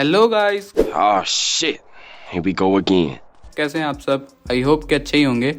Hello guys, Oh shit. Here we go again. कैसे हैं आप सब? आई होप कि अच्छे ही होंगे।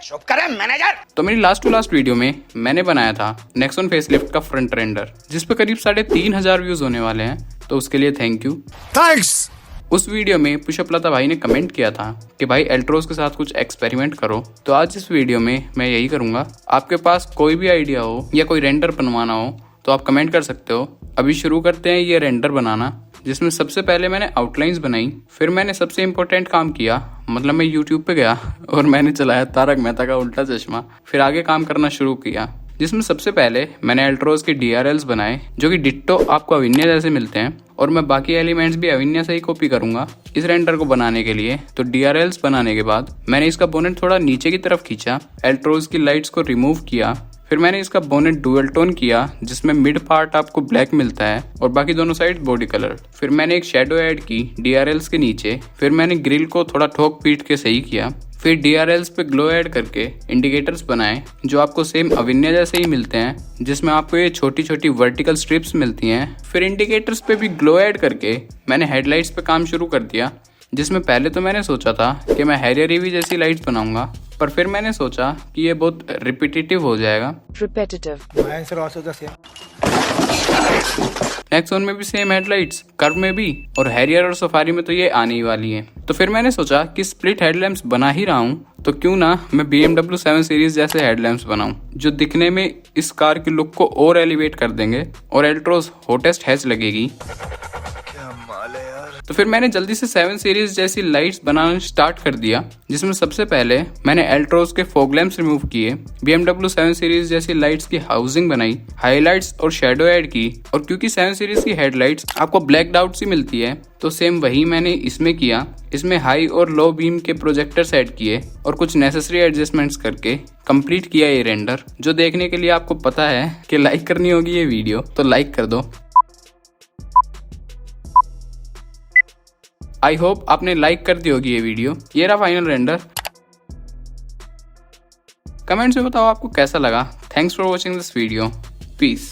चुप करे मैनेजर। तो मेरी लास्ट टू लास्ट वीडियो में मैंने बनाया था नेक्सॉन फेसलिफ्ट का फ्रंट रेंडर, जिस पे करीब 3,500 व्यूज होने वाले हैं, तो उसके लिए थैंक यू। थैंक्स। उस वीडियो में पुष्प लता भाई ने कमेंट किया था कि भाई एल्ट्रोज के साथ कुछ एक्सपेरिमेंट करो, तो आज इस वीडियो में मैं यही करूंगा। आपके पास कोई भी आइडिया हो या कोई रेंडर बनवाना हो तो आप कमेंट कर सकते हो। अभी शुरू करते हैं ये रेंडर बनाना, जिसमें सबसे पहले मैंने आउटलाइंस बनाई। फिर मैंने सबसे इम्पोर्टेंट काम किया, मतलब मैं यूट्यूब पे गया और मैंने चलाया तारक मेहता का उल्टा चश्मा। फिर आगे काम करना शुरू किया, जिसमें सबसे पहले मैंने एल्ट्रोज के DRLs बनाए, जो कि डिट्टो आपको अविन्या जैसे मिलते हैं, और मैं बाकी एलिमेंट्स भी अविन्या से ही कॉपी करूंगा इस रेंडर को बनाने के लिए। तो DRLs बनाने के बाद मैंने इसका बोनेट थोड़ा नीचे की तरफ खींचा, एल्ट्रोज की लाइट्स को रिमूव किया। फिर मैंने इसका बोनेट डुअल टोन किया, जिसमें मिड पार्ट आपको ब्लैक मिलता है और बाकी दोनों साइड बॉडी कलर। फिर मैंने एक शेडो ऐड की DRLs के नीचे। फिर मैंने ग्रिल को थोड़ा ठोक पीट के सही किया। फिर DRLs पे ग्लो ऐड करके इंडिकेटर्स बनाए, जो आपको सेम अविन्या जैसे ही मिलते हैं, जिसमें आपको ये छोटी छोटी वर्टिकल स्ट्रिप्स मिलती हैं। फिर इंडिकेटर्स पे भी ग्लो ऐड करके मैंने हेडलाइट्स पे काम शुरू कर दिया, जिसमें पहले तो मैंने सोचा था कि मैं हैरियर ईवी जैसी लाइट्स बनाऊंगा, पर फिर मैंने सोचा कि ये बहुत रिपीटेटिव हो जाएगा। नेक्सॉन में भी सेम हेडलाइट्स, कर्व में भी, और हैरियर और सफारी में तो ये आने ही वाली है। तो फिर मैंने सोचा कि स्प्लिट हेडलैम्प्स बना ही रहा हूँ, तो क्यों ना मैं BMW 7 सीरीज जैसे हेडलैम्प्स बनाऊं, जो दिखने में इस कार की लुक को और एलिवेट कर देंगे और एल्ट्रोज हॉटेस्ट हैच लगेगी। तो फिर मैंने जल्दी से 7 सीरीज जैसी लाइट्स बनाना स्टार्ट कर दिया, जिसमें सबसे पहले मैंने एल्ट्रोज के फॉग लैंप्स रिमूव किए, BMW 7 सीरीज जैसी लाइट्स की हाउसिंग बनाई, हाईलाइट्स और शेडो ऐड की। और क्योंकि 7 सीरीज की हेडलाइट्स आपको ब्लैक आउट सी मिलती है, तो सेम वही मैंने इसमें किया। इसमें हाई और लो बीम के प्रोजेक्टर्स ऐड किए और कुछ नेसेसरी एडजस्टमेंट्स करके कंप्लीट किया ये रेंडर, जो देखने के लिए आपको पता है कि लाइक करनी होगी ये वीडियो, तो लाइक कर दो। आई होप आपने लाइक कर दी होगी ये वीडियो। ये रहा फाइनल रेंडर। कमेंट्स में बताओ आपको कैसा लगा। Thanks for watching this video. Piece.